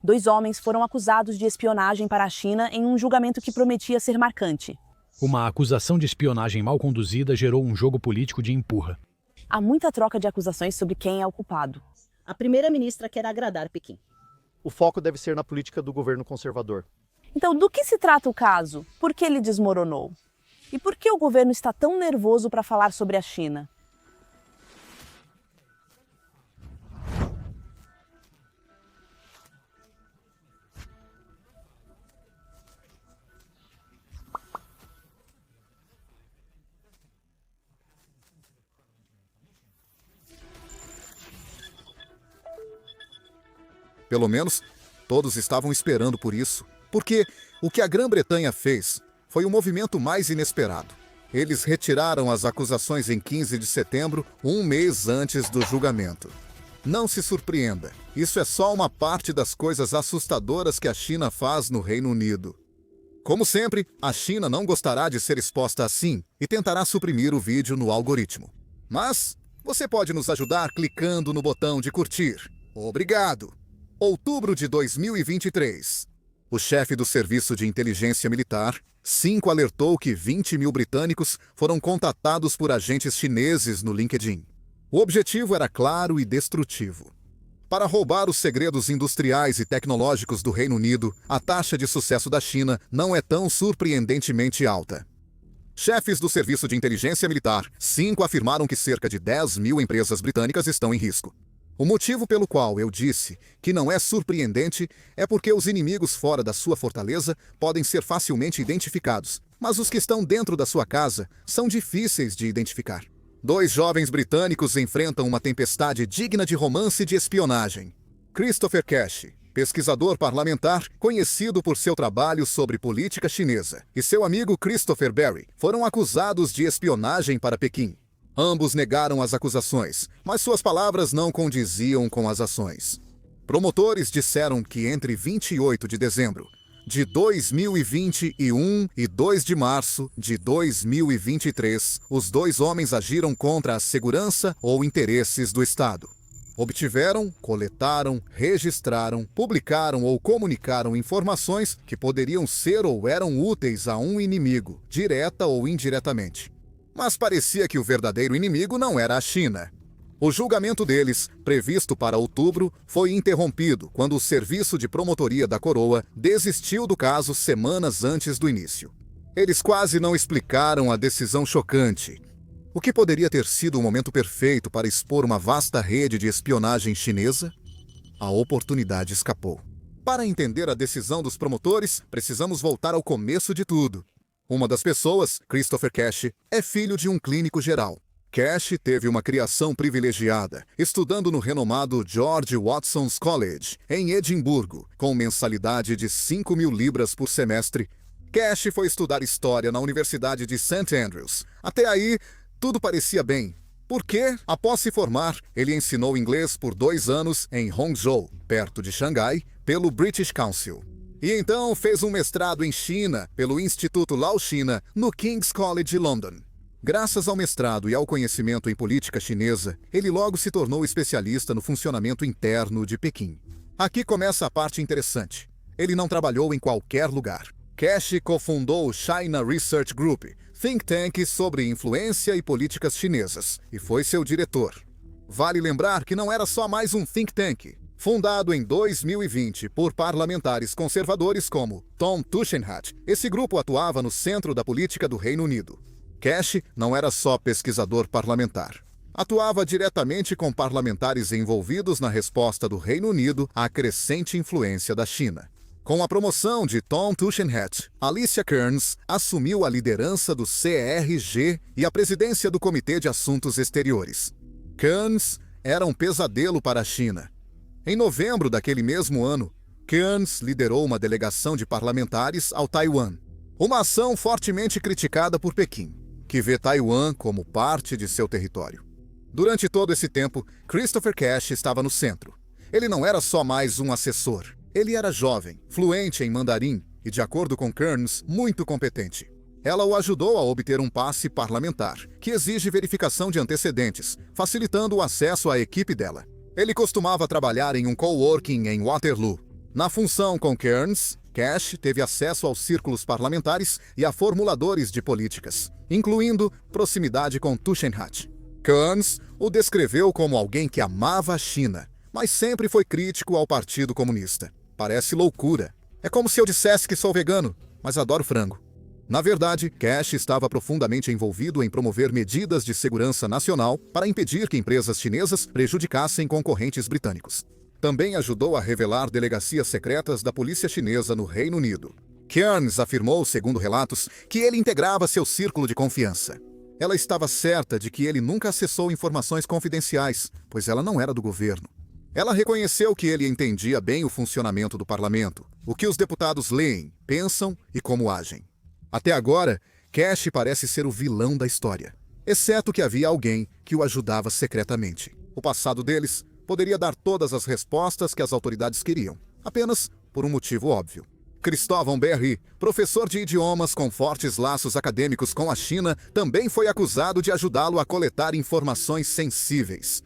2 homens foram acusados de espionagem para a China em um julgamento que prometia ser marcante. Uma acusação de espionagem mal conduzida gerou um jogo político de empurra. Há muita troca de acusações sobre quem é o culpado. A primeira-ministra quer agradar Pequim. O foco deve ser na política do governo conservador. Então, do que se trata o caso? Por que ele desmoronou? E por que o governo está tão nervoso para falar sobre a China? Pelo menos, todos estavam esperando por isso, porque o que a Grã-Bretanha fez foi o movimento mais inesperado. Eles retiraram as acusações em 15 de setembro, um mês antes do julgamento. Não se surpreenda, isso é só uma parte das coisas assustadoras que a China faz no Reino Unido. Como sempre, a China não gostará de ser exposta assim e tentará suprimir o vídeo no algoritmo. Mas você pode nos ajudar clicando no botão de curtir. Obrigado! Outubro de 2023. O chefe do Serviço de Inteligência Militar, 5, alertou que 20 mil britânicos foram contatados por agentes chineses no LinkedIn. O objetivo era claro e destrutivo. Para roubar os segredos industriais e tecnológicos do Reino Unido, a taxa de sucesso da China não é tão surpreendentemente alta. Chefes do Serviço de Inteligência Militar, 5, afirmaram que cerca de 10 mil empresas britânicas estão em risco. O motivo pelo qual eu disse que não é surpreendente é porque os inimigos fora da sua fortaleza podem ser facilmente identificados, mas os que estão dentro da sua casa são difíceis de identificar. 2 jovens britânicos enfrentam uma tempestade digna de romance de espionagem. Christopher Cash, pesquisador parlamentar conhecido por seu trabalho sobre política chinesa, e seu amigo Christopher Berry foram acusados de espionagem para Pequim. Ambos negaram as acusações, mas suas palavras não condiziam com as ações. Promotores disseram que entre 28 de dezembro de 2021 e 2 de março de 2023, os 2 homens agiram contra a segurança ou interesses do Estado. Obtiveram, coletaram, registraram, publicaram ou comunicaram informações que poderiam ser ou eram úteis a um inimigo, direta ou indiretamente. Mas parecia que o verdadeiro inimigo não era a China. O julgamento deles, previsto para outubro, foi interrompido quando o Serviço de Promotoria da Coroa desistiu do caso semanas antes do início. Eles quase não explicaram a decisão chocante, o que poderia ter sido o momento perfeito para expor uma vasta rede de espionagem chinesa. A oportunidade escapou. Para entender a decisão dos promotores, precisamos voltar ao começo de tudo. Uma das pessoas, Christopher Cash, é filho de um clínico geral. Cash teve uma criação privilegiada, estudando no renomado George Watson's College, em Edimburgo, com mensalidade de 5 mil libras por semestre. Cash foi estudar História na Universidade de St. Andrews. Até aí, tudo parecia bem, porque, após se formar, ele ensinou inglês por 2 anos em Hangzhou, perto de Xangai, pelo British Council. E então fez um mestrado em China pelo Instituto Lao-China no King's College London. Graças ao mestrado e ao conhecimento em política chinesa, ele logo se tornou especialista no funcionamento interno de Pequim. Aqui começa a parte interessante. Ele não trabalhou em qualquer lugar. Cash cofundou o China Research Group, think tank sobre influência e políticas chinesas, e foi seu diretor. Vale lembrar que não era só mais um think tank. Fundado em 2020 por parlamentares conservadores como Tom Tugendhat, esse grupo atuava no centro da política do Reino Unido. Cash não era só pesquisador parlamentar. Atuava diretamente com parlamentares envolvidos na resposta do Reino Unido à crescente influência da China. Com a promoção de Tom Tugendhat, Alicia Kearns assumiu a liderança do CRG e a presidência do Comitê de Assuntos Exteriores. Kearns era um pesadelo para a China. Em novembro daquele mesmo ano, Kearns liderou uma delegação de parlamentares ao Taiwan, uma ação fortemente criticada por Pequim, que vê Taiwan como parte de seu território. Durante todo esse tempo, Christopher Cash estava no centro. Ele não era só mais um assessor. Ele era jovem, fluente em mandarim e, de acordo com Kearns, muito competente. Ela o ajudou a obter um passe parlamentar, que exige verificação de antecedentes, facilitando o acesso à equipe dela. Ele costumava trabalhar em um coworking em Waterloo. Na função com Kearns, Cash teve acesso aos círculos parlamentares e a formuladores de políticas, incluindo proximidade com Tugendhat. Kearns o descreveu como alguém que amava a China, mas sempre foi crítico ao Partido Comunista. Parece loucura. É como se eu dissesse que sou vegano, mas adoro frango. Na verdade, Cash estava profundamente envolvido em promover medidas de segurança nacional para impedir que empresas chinesas prejudicassem concorrentes britânicos. Também ajudou a revelar delegacias secretas da polícia chinesa no Reino Unido. Kearns afirmou, segundo relatos, que ele integrava seu círculo de confiança. Ela estava certa de que ele nunca acessou informações confidenciais, pois ela não era do governo. Ela reconheceu que ele entendia bem o funcionamento do parlamento, o que os deputados leem, pensam e como agem. Até agora, Cash parece ser o vilão da história, exceto que havia alguém que o ajudava secretamente. O passado deles poderia dar todas as respostas que as autoridades queriam, apenas por um motivo óbvio. Cristóvão Berry, professor de idiomas com fortes laços acadêmicos com a China, também foi acusado de ajudá-lo a coletar informações sensíveis.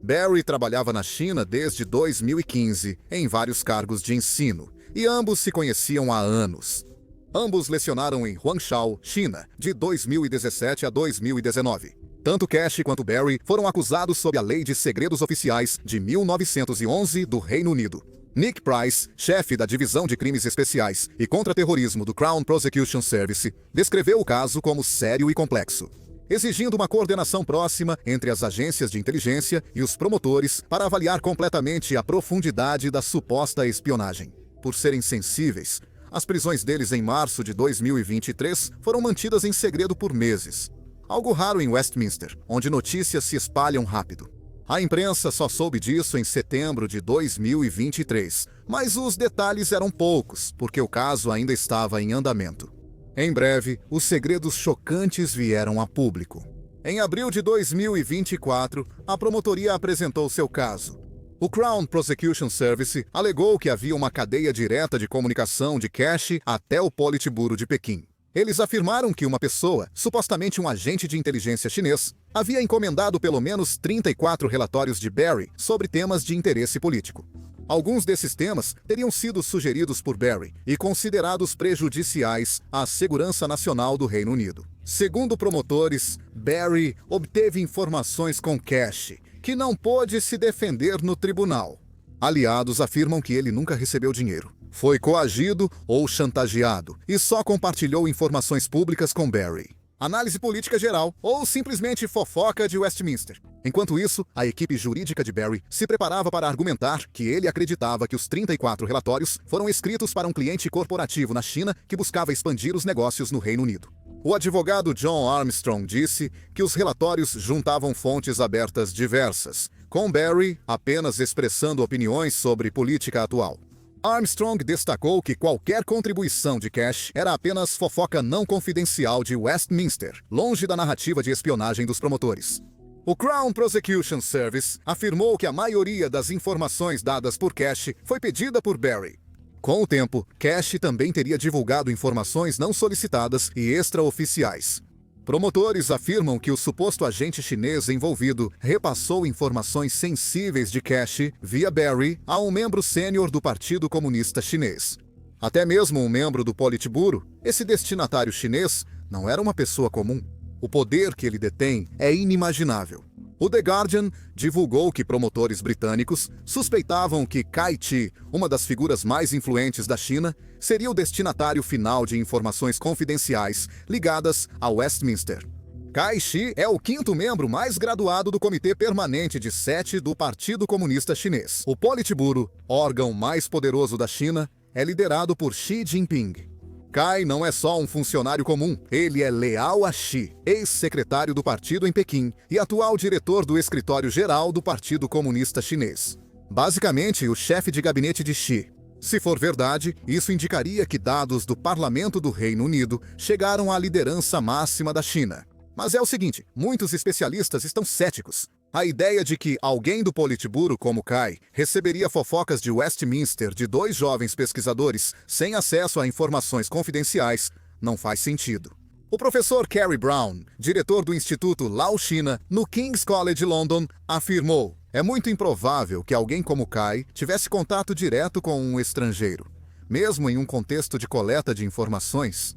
Berry trabalhava na China desde 2015, em vários cargos de ensino, e ambos se conheciam há anos. Ambos lecionaram em Huangshao, China, de 2017 a 2019. Tanto Cash quanto Berry foram acusados sob a Lei de Segredos Oficiais de 1911 do Reino Unido. Nick Price, chefe da Divisão de Crimes Especiais e Contra-Terrorismo do Crown Prosecution Service, descreveu o caso como sério e complexo, exigindo uma coordenação próxima entre as agências de inteligência e os promotores para avaliar completamente a profundidade da suposta espionagem. Por serem sensíveis, as prisões deles em março de 2023 foram mantidas em segredo por meses. Algo raro em Westminster, onde notícias se espalham rápido. A imprensa só soube disso em setembro de 2023, mas os detalhes eram poucos, porque o caso ainda estava em andamento. Em breve, os segredos chocantes vieram a público. Em abril de 2024, a promotoria apresentou seu caso. O Crown Prosecution Service alegou que havia uma cadeia direta de comunicação de Cash até o Politburo de Pequim. Eles afirmaram que uma pessoa, supostamente um agente de inteligência chinês, havia encomendado pelo menos 34 relatórios de Berry sobre temas de interesse político. Alguns desses temas teriam sido sugeridos por Berry e considerados prejudiciais à segurança nacional do Reino Unido. Segundo promotores, Berry obteve informações com Cash, que não pôde se defender no tribunal. Aliados afirmam que ele nunca recebeu dinheiro, foi coagido ou chantageado e só compartilhou informações públicas com Berry. Análise política geral ou simplesmente fofoca de Westminster. Enquanto isso, a equipe jurídica de Berry se preparava para argumentar que ele acreditava que os 34 relatórios foram escritos para um cliente corporativo na China que buscava expandir os negócios no Reino Unido. O advogado John Armstrong disse que os relatórios juntavam fontes abertas diversas, com Berry apenas expressando opiniões sobre política atual. Armstrong destacou que qualquer contribuição de Cash era apenas fofoca não confidencial de Westminster, longe da narrativa de espionagem dos promotores. O Crown Prosecution Service afirmou que a maioria das informações dadas por Cash foi pedida por Berry. Com o tempo, Cash também teria divulgado informações não solicitadas e extraoficiais. Promotores afirmam que o suposto agente chinês envolvido repassou informações sensíveis de Cash via Berry a um membro sênior do Partido Comunista Chinês. Até mesmo um membro do Politburo, esse destinatário chinês não era uma pessoa comum. O poder que ele detém é inimaginável. O The Guardian divulgou que promotores britânicos suspeitavam que Kai Chi, uma das figuras mais influentes da China, seria o destinatário final de informações confidenciais ligadas a Westminster. Kai Chi é o 5º membro mais graduado do Comitê Permanente de 7 do Partido Comunista Chinês. O Politburo, órgão mais poderoso da China, é liderado por Xi Jinping. Kai não é só um funcionário comum, ele é leal a Xi, ex-secretário do partido em Pequim e atual diretor do escritório-geral do Partido Comunista Chinês. Basicamente, o chefe de gabinete de Xi. Se for verdade, isso indicaria que dados do Parlamento do Reino Unido chegaram à liderança máxima da China. Mas é o seguinte, muitos especialistas estão céticos. A ideia de que alguém do Politburo como Kai receberia fofocas de Westminster de 2 jovens pesquisadores sem acesso a informações confidenciais não faz sentido. O professor Kerry Brown, diretor do Instituto Lao China no King's College London, afirmou: É muito improvável que alguém como Cai tivesse contato direto com um estrangeiro, mesmo em um contexto de coleta de informações.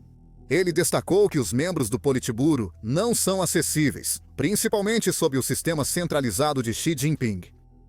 Ele destacou que os membros do Politburo não são acessíveis, principalmente sob o sistema centralizado de Xi Jinping.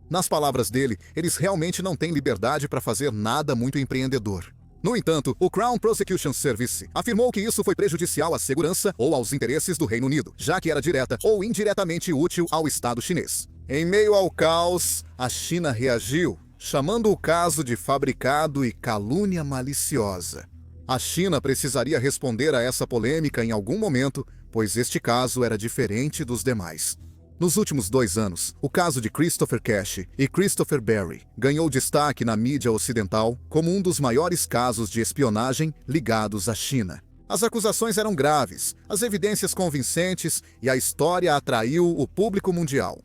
Nas palavras dele, eles realmente não têm liberdade para fazer nada muito empreendedor. No entanto, o Crown Prosecution Service afirmou que isso foi prejudicial à segurança ou aos interesses do Reino Unido, já que era direta ou indiretamente útil ao Estado chinês. Em meio ao caos, a China reagiu, chamando o caso de fabricado e calúnia maliciosa. A China precisaria responder a essa polêmica em algum momento, pois este caso era diferente dos demais. Nos últimos 2 anos, o caso de Christopher Cash e Christopher Berry ganhou destaque na mídia ocidental como um dos maiores casos de espionagem ligados à China. As acusações eram graves, as evidências convincentes e a história atraiu o público mundial.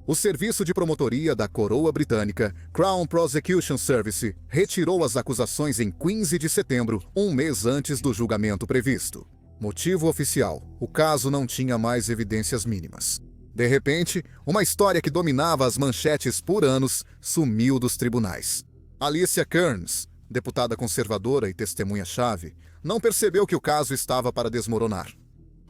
O Serviço de Promotoria da Coroa Britânica, Crown Prosecution Service, retirou as acusações em 15 de setembro, um mês antes do julgamento previsto. Motivo oficial: o caso não tinha mais evidências mínimas. De repente, uma história que dominava as manchetes por anos sumiu dos tribunais. Alicia Kearns, deputada conservadora e testemunha-chave, não percebeu que o caso estava para desmoronar.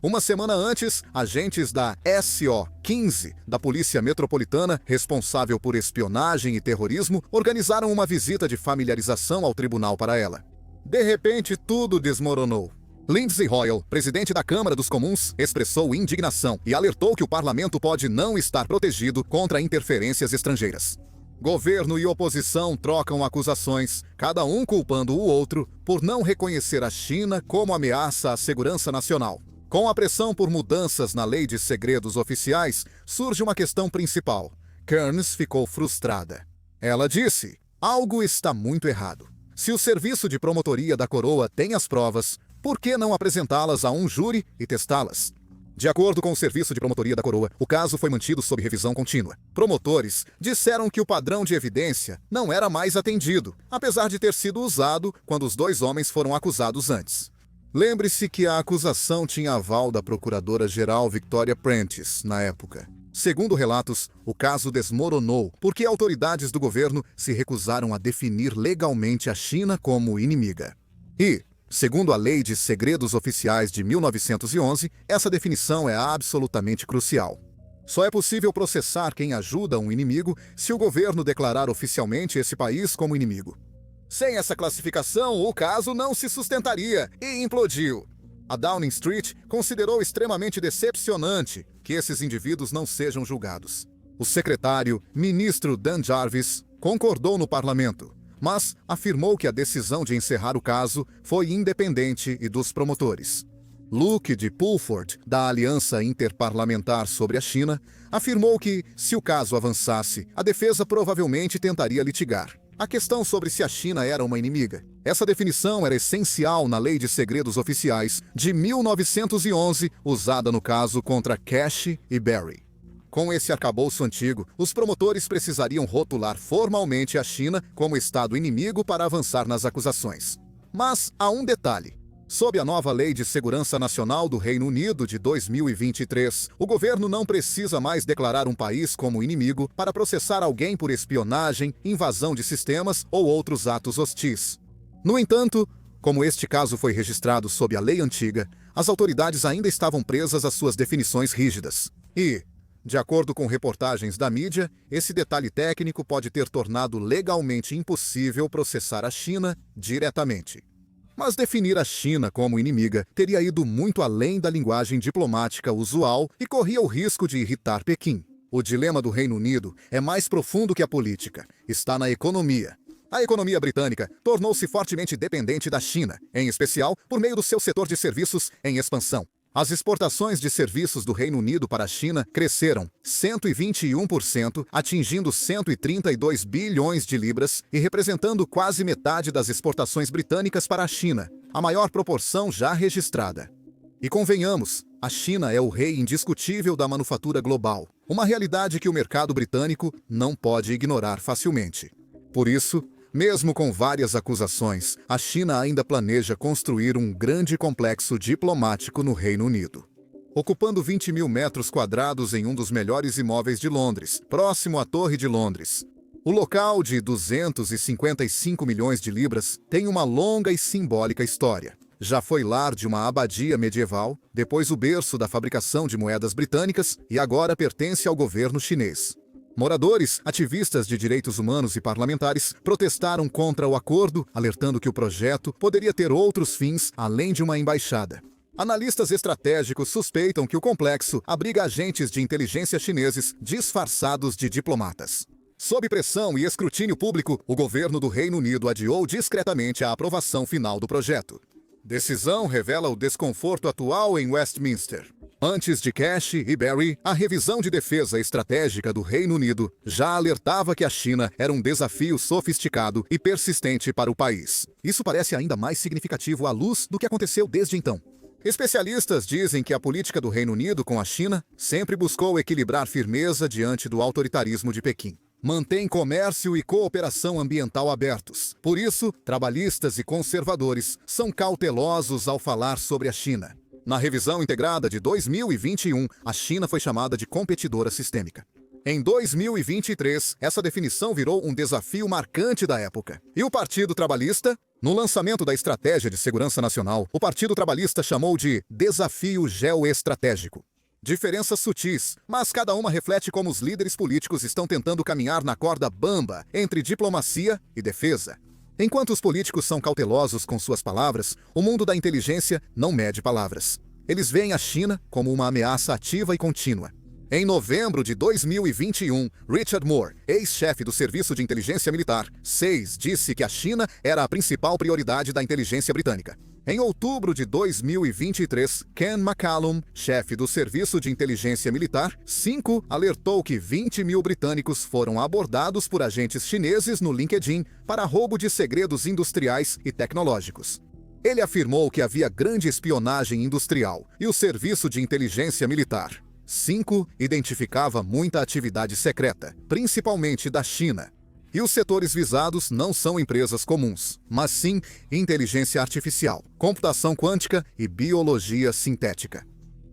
Uma semana antes, agentes da SO-15, da Polícia Metropolitana, responsável por espionagem e terrorismo, organizaram uma visita de familiarização ao tribunal para ela. De repente, tudo desmoronou. Lindsay Hoyle, presidente da Câmara dos Comuns, expressou indignação e alertou que o parlamento pode não estar protegido contra interferências estrangeiras. Governo e oposição trocam acusações, cada um culpando o outro por não reconhecer a China como ameaça à segurança nacional. Com a pressão por mudanças na lei de segredos oficiais, surge uma questão principal. Kearns ficou frustrada. Ela disse: algo está muito errado. Se o Serviço de Promotoria da Coroa tem as provas, por que não apresentá-las a um júri e testá-las? De acordo com o Serviço de Promotoria da Coroa, o caso foi mantido sob revisão contínua. Promotores disseram que o padrão de evidência não era mais atendido, apesar de ter sido usado quando os 2 homens foram acusados antes. Lembre-se que a acusação tinha aval da Procuradora-Geral Victoria Prentice, na época. Segundo relatos, o caso desmoronou porque autoridades do governo se recusaram a definir legalmente a China como inimiga. E, segundo a Lei de Segredos Oficiais de 1911, essa definição é absolutamente crucial. Só é possível processar quem ajuda um inimigo se o governo declarar oficialmente esse país como inimigo. Sem essa classificação, o caso não se sustentaria e implodiu. A Downing Street considerou extremamente decepcionante que esses indivíduos não sejam julgados. O secretário, ministro Dan Jarvis, concordou no parlamento, mas afirmou que a decisão de encerrar o caso foi independente e dos promotores. Luke de Pulford, da Aliança Interparlamentar sobre a China, afirmou que, se o caso avançasse, a defesa provavelmente tentaria litigar a questão sobre se a China era uma inimiga. Essa definição era essencial na Lei de Segredos Oficiais de 1911, usada no caso contra Cash e Berry. Com esse arcabouço antigo, os promotores precisariam rotular formalmente a China como Estado inimigo para avançar nas acusações. Mas há um detalhe. Sob a nova Lei de Segurança Nacional do Reino Unido de 2023, o governo não precisa mais declarar um país como inimigo para processar alguém por espionagem, invasão de sistemas ou outros atos hostis. No entanto, como este caso foi registrado sob a lei antiga, as autoridades ainda estavam presas às suas definições rígidas. E, de acordo com reportagens da mídia, esse detalhe técnico pode ter tornado legalmente impossível processar a China diretamente. Mas definir a China como inimiga teria ido muito além da linguagem diplomática usual e corria o risco de irritar Pequim. O dilema do Reino Unido é mais profundo que a política. Está na economia. A economia britânica tornou-se fortemente dependente da China, em especial por meio do seu setor de serviços em expansão. As exportações de serviços do Reino Unido para a China cresceram 121%, atingindo 132 bilhões de libras e representando quase metade das exportações britânicas para a China, a maior proporção já registrada. E convenhamos, a China é o rei indiscutível da manufatura global, uma realidade que o mercado britânico não pode ignorar facilmente. Por isso, mesmo com várias acusações, a China ainda planeja construir um grande complexo diplomático no Reino Unido. ocupando 20 mil metros quadrados em um dos melhores imóveis de Londres, próximo à Torre de Londres. O local, de 255 milhões de libras, tem uma longa e simbólica história. Já foi lar de uma abadia medieval, depois o berço da fabricação de moedas britânicas e agora pertence ao governo chinês. Moradores, ativistas de direitos humanos e parlamentares protestaram contra o acordo, alertando que o projeto poderia ter outros fins além de uma embaixada. Analistas estratégicos suspeitam que o complexo abriga agentes de inteligência chineses disfarçados de diplomatas. Sob pressão e escrutínio público, o governo do Reino Unido adiou discretamente a aprovação final do projeto. Decisão revela o desconforto atual em Westminster. Antes de Cash e Barry, a revisão de defesa estratégica do Reino Unido já alertava que a China era um desafio sofisticado e persistente para o país. Isso parece ainda mais significativo à luz do que aconteceu desde então. Especialistas dizem que a política do Reino Unido com a China sempre buscou equilibrar firmeza diante do autoritarismo de Pequim. Mantém comércio e cooperação ambiental abertos. Por isso, trabalhistas e conservadores são cautelosos ao falar sobre a China. Na revisão integrada de 2021, a China foi chamada de competidora sistêmica. Em 2023, essa definição virou um desafio marcante da época. E o Partido Trabalhista? No lançamento da Estratégia de Segurança Nacional, o Partido Trabalhista chamou de desafio geoestratégico. Diferenças sutis, mas cada uma reflete como os líderes políticos estão tentando caminhar na corda bamba entre diplomacia e defesa. Enquanto os políticos são cautelosos com suas palavras, o mundo da inteligência não mede palavras. Eles veem a China como uma ameaça ativa e contínua. Em novembro de 2021, Richard Moore, ex-chefe do Serviço de Inteligência Militar, SEIS, disse que a China era a principal prioridade da inteligência britânica. Em outubro de 2023, Ken McCallum, chefe do Serviço de Inteligência Militar, 5, alertou que 20 mil britânicos foram abordados por agentes chineses no LinkedIn para roubo de segredos industriais e tecnológicos. Ele afirmou que havia grande espionagem industrial e o Serviço de Inteligência Militar, 5, identificava muita atividade secreta, principalmente da China. E os setores visados não são empresas comuns, mas sim inteligência artificial, computação quântica e biologia sintética.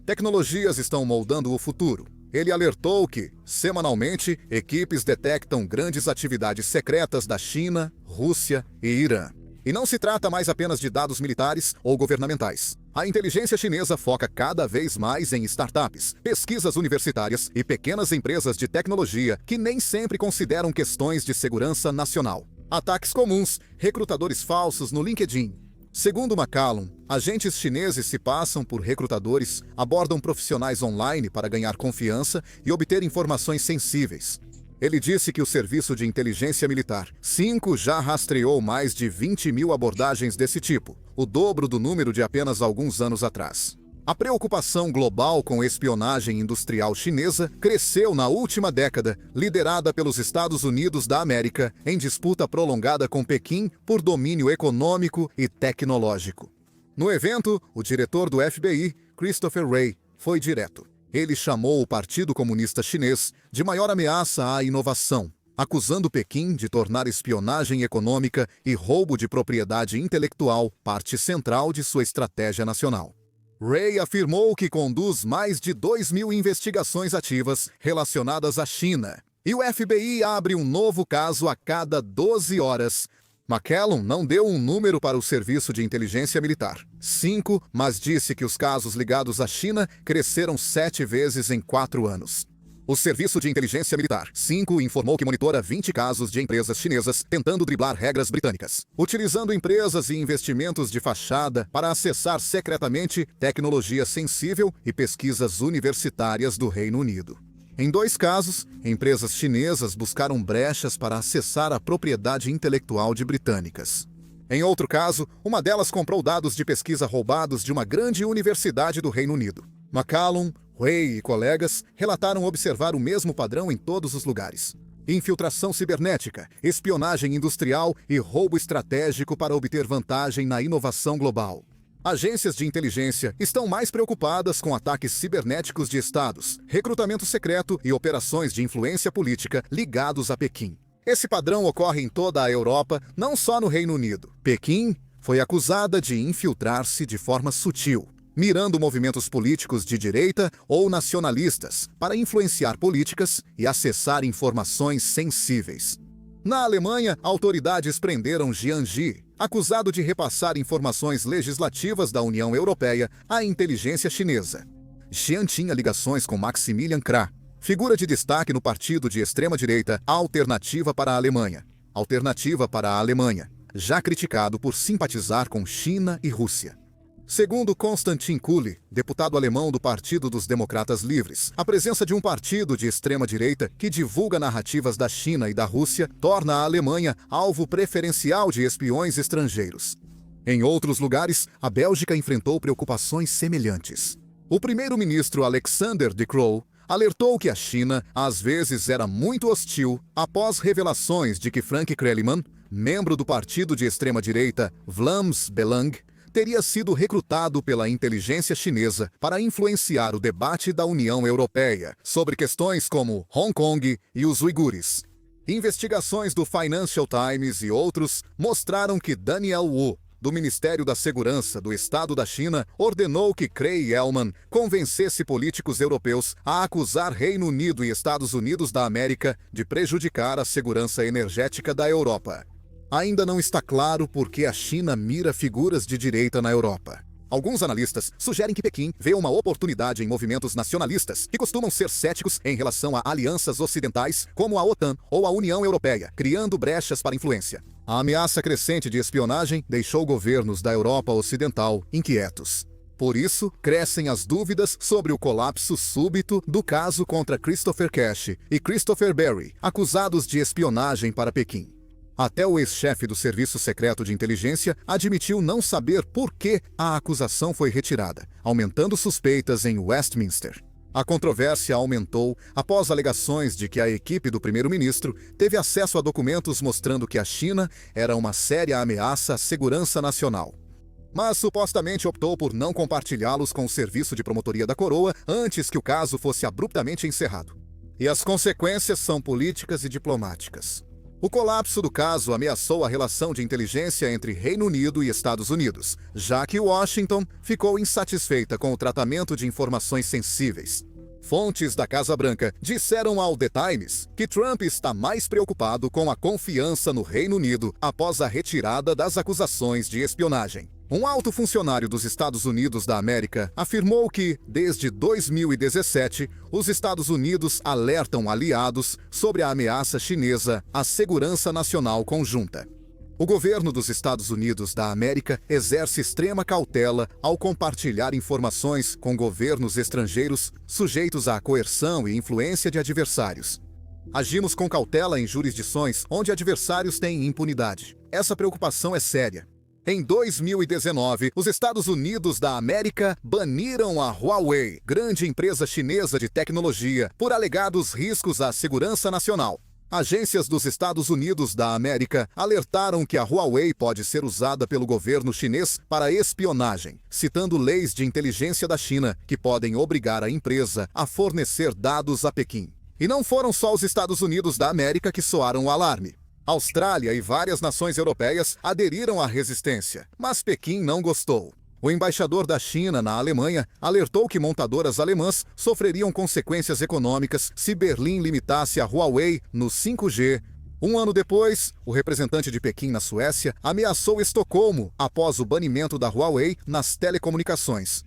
Tecnologias estão moldando o futuro. Ele alertou que, semanalmente, equipes detectam grandes atividades secretas da China, Rússia e Irã. E não se trata mais apenas de dados militares ou governamentais. A inteligência chinesa foca cada vez mais em startups, pesquisas universitárias e pequenas empresas de tecnologia que nem sempre consideram questões de segurança nacional. Ataques comuns, recrutadores falsos no LinkedIn. Segundo McCallum, agentes chineses se passam por recrutadores, abordam profissionais online para ganhar confiança e obter informações sensíveis. Ele disse que o Serviço de Inteligência Militar, 5, já rastreou mais de 20 mil abordagens desse tipo, o dobro do número de apenas alguns anos atrás. A preocupação global com espionagem industrial chinesa cresceu na última década, liderada pelos Estados Unidos da América, em disputa prolongada com Pequim por domínio econômico e tecnológico. No evento, o diretor do FBI, Christopher Wray, foi direto. Ele chamou o Partido Comunista Chinês de maior ameaça à inovação, acusando Pequim de tornar espionagem econômica e roubo de propriedade intelectual parte central de sua estratégia nacional. Wray afirmou que conduz mais de 2.000 investigações ativas relacionadas à China, e o FBI abre um novo caso a cada 12 horas. McCallum não deu um número para o Serviço de Inteligência Militar, 5, mas disse que os casos ligados à China cresceram 7 vezes em 4 anos. O Serviço de Inteligência Militar, 5, informou que monitora 20 casos de empresas chinesas tentando driblar regras britânicas, utilizando empresas e investimentos de fachada para acessar secretamente tecnologia sensível e pesquisas universitárias do Reino Unido. Em 2 casos, empresas chinesas buscaram brechas para acessar a propriedade intelectual de britânicas. Em outro caso, uma delas comprou dados de pesquisa roubados de uma grande universidade do Reino Unido. McCallum, Wray e colegas relataram observar o mesmo padrão em todos os lugares. Infiltração cibernética, espionagem industrial e roubo estratégico para obter vantagem na inovação global. Agências de inteligência estão mais preocupadas com ataques cibernéticos de estados, recrutamento secreto e operações de influência política ligados a Pequim. Esse padrão ocorre em toda a Europa, não só no Reino Unido. Pequim foi acusada de infiltrar-se de forma sutil, mirando movimentos políticos de direita ou nacionalistas para influenciar políticas e acessar informações sensíveis. Na Alemanha, autoridades prenderam Jiang Ji, acusado de repassar informações legislativas da União Europeia à inteligência chinesa. Jiang tinha ligações com Maximilian Krah, figura de destaque no partido de extrema-direita Alternativa para a Alemanha, já criticado por simpatizar com China e Rússia. Segundo Konstantin Kuhle, deputado alemão do Partido dos Democratas Livres, a presença de um partido de extrema-direita que divulga narrativas da China e da Rússia torna a Alemanha alvo preferencial de espiões estrangeiros. Em outros lugares, a Bélgica enfrentou preocupações semelhantes. O primeiro-ministro Alexander De Croo alertou que a China, às vezes, era muito hostil após revelações de que Frank Krellemann, membro do partido de extrema-direita Vlaams Belang, teria sido recrutado pela inteligência chinesa para influenciar o debate da União Europeia sobre questões como Hong Kong e os uigures. Investigações do Financial Times e outros mostraram que Daniel Wu, do Ministério da Segurança do Estado da China, ordenou que Craig Ellman convencesse políticos europeus a acusar Reino Unido e Estados Unidos da América de prejudicar a segurança energética da Europa. Ainda não está claro por que a China mira figuras de direita na Europa. Alguns analistas sugerem que Pequim vê uma oportunidade em movimentos nacionalistas que costumam ser céticos em relação a alianças ocidentais como a OTAN ou a União Europeia, criando brechas para influência. A ameaça crescente de espionagem deixou governos da Europa Ocidental inquietos. Por isso, crescem as dúvidas sobre o colapso súbito do caso contra Christopher Cash e Christopher Berry, acusados de espionagem para Pequim. Até o ex-chefe do Serviço Secreto de Inteligência admitiu não saber por que a acusação foi retirada, aumentando suspeitas em Westminster. A controvérsia aumentou após alegações de que a equipe do primeiro-ministro teve acesso a documentos mostrando que a China era uma séria ameaça à segurança nacional. Mas supostamente optou por não compartilhá-los com o Serviço de Promotoria da Coroa antes que o caso fosse abruptamente encerrado. E as consequências são políticas e diplomáticas. O colapso do caso ameaçou a relação de inteligência entre Reino Unido e Estados Unidos, já que Washington ficou insatisfeita com o tratamento de informações sensíveis. Fontes da Casa Branca disseram ao The Times que Trump está mais preocupado com a confiança no Reino Unido após a retirada das acusações de espionagem. Um alto funcionário dos Estados Unidos da América afirmou que, desde 2017, os Estados Unidos alertam aliados sobre a ameaça chinesa à segurança nacional conjunta. O governo dos Estados Unidos da América exerce extrema cautela ao compartilhar informações com governos estrangeiros sujeitos à coerção e influência de adversários. Agimos com cautela em jurisdições onde adversários têm impunidade. Essa preocupação é séria. Em 2019, os Estados Unidos da América baniram a Huawei, grande empresa chinesa de tecnologia, por alegados riscos à segurança nacional. Agências dos Estados Unidos da América alertaram que a Huawei pode ser usada pelo governo chinês para espionagem, citando leis de inteligência da China que podem obrigar a empresa a fornecer dados a Pequim. E não foram só os Estados Unidos da América que soaram o alarme. Austrália e várias nações europeias aderiram à resistência, mas Pequim não gostou. O embaixador da China na Alemanha alertou que montadoras alemãs sofreriam consequências econômicas se Berlim limitasse a Huawei no 5G. Um ano depois, o representante de Pequim na Suécia ameaçou Estocolmo após o banimento da Huawei nas telecomunicações.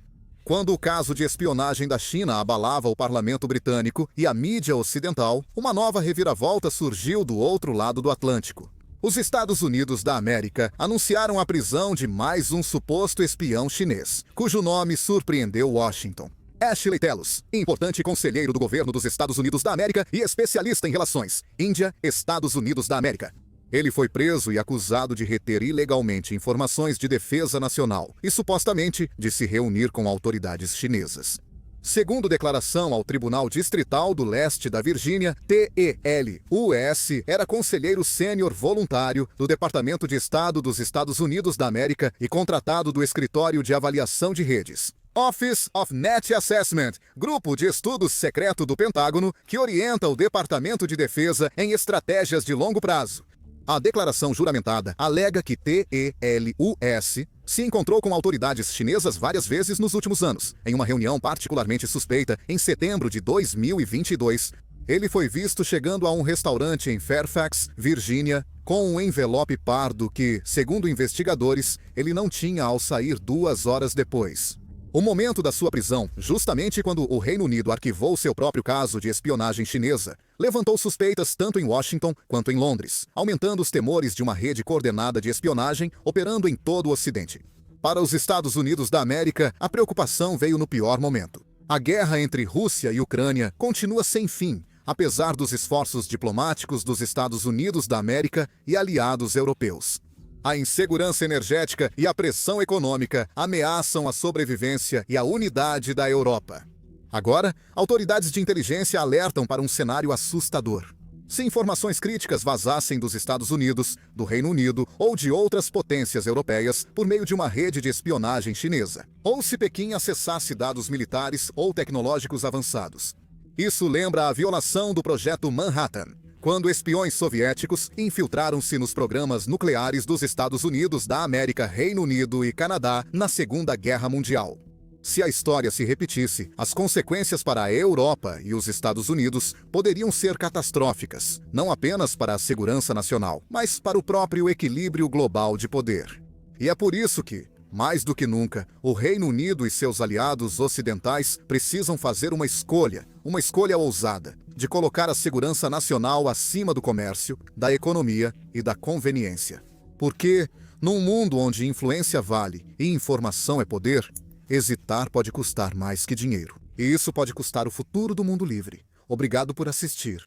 Quando o caso de espionagem da China abalava o parlamento britânico e a mídia ocidental, uma nova reviravolta surgiu do outro lado do Atlântico. Os Estados Unidos da América anunciaram a prisão de mais um suposto espião chinês, cujo nome surpreendeu Washington. Ashley Telus, importante conselheiro do governo dos Estados Unidos da América e especialista em relações Índia-Estados Unidos da América. Ele foi preso e acusado de reter ilegalmente informações de defesa nacional e supostamente de se reunir com autoridades chinesas. Segundo declaração ao Tribunal Distrital do Leste da Virgínia, TELUS era conselheiro sênior voluntário do Departamento de Estado dos Estados Unidos da América e contratado do Escritório de Avaliação de Redes. Office of Net Assessment, grupo de estudos secreto do Pentágono que orienta o Departamento de Defesa em estratégias de longo prazo. A declaração juramentada alega que TELUS se encontrou com autoridades chinesas várias vezes nos últimos anos. Em uma reunião particularmente suspeita, em setembro de 2022, ele foi visto chegando a um restaurante em Fairfax, Virgínia, com um envelope pardo que, segundo investigadores, ele não tinha ao sair 2 horas depois. O momento da sua prisão, justamente quando o Reino Unido arquivou seu próprio caso de espionagem chinesa, levantou suspeitas tanto em Washington quanto em Londres, aumentando os temores de uma rede coordenada de espionagem operando em todo o Ocidente. Para os Estados Unidos da América, a preocupação veio no pior momento. A guerra entre Rússia e Ucrânia continua sem fim, apesar dos esforços diplomáticos dos Estados Unidos da América e aliados europeus. A insegurança energética e a pressão econômica ameaçam a sobrevivência e a unidade da Europa. Agora, autoridades de inteligência alertam para um cenário assustador. Se informações críticas vazassem dos Estados Unidos, do Reino Unido ou de outras potências europeias por meio de uma rede de espionagem chinesa, ou se Pequim acessasse dados militares ou tecnológicos avançados. Isso lembra a violação do Projeto Manhattan, quando espiões soviéticos infiltraram-se nos programas nucleares dos Estados Unidos da América, Reino Unido e Canadá na Segunda Guerra Mundial. Se a história se repetisse, as consequências para a Europa e os Estados Unidos poderiam ser catastróficas, não apenas para a segurança nacional, mas para o próprio equilíbrio global de poder. E é por isso que, mais do que nunca, o Reino Unido e seus aliados ocidentais precisam fazer uma escolha ousada, de colocar a segurança nacional acima do comércio, da economia e da conveniência. Porque, num mundo onde influência vale e informação é poder, hesitar pode custar mais que dinheiro. E isso pode custar o futuro do mundo livre. Obrigado por assistir.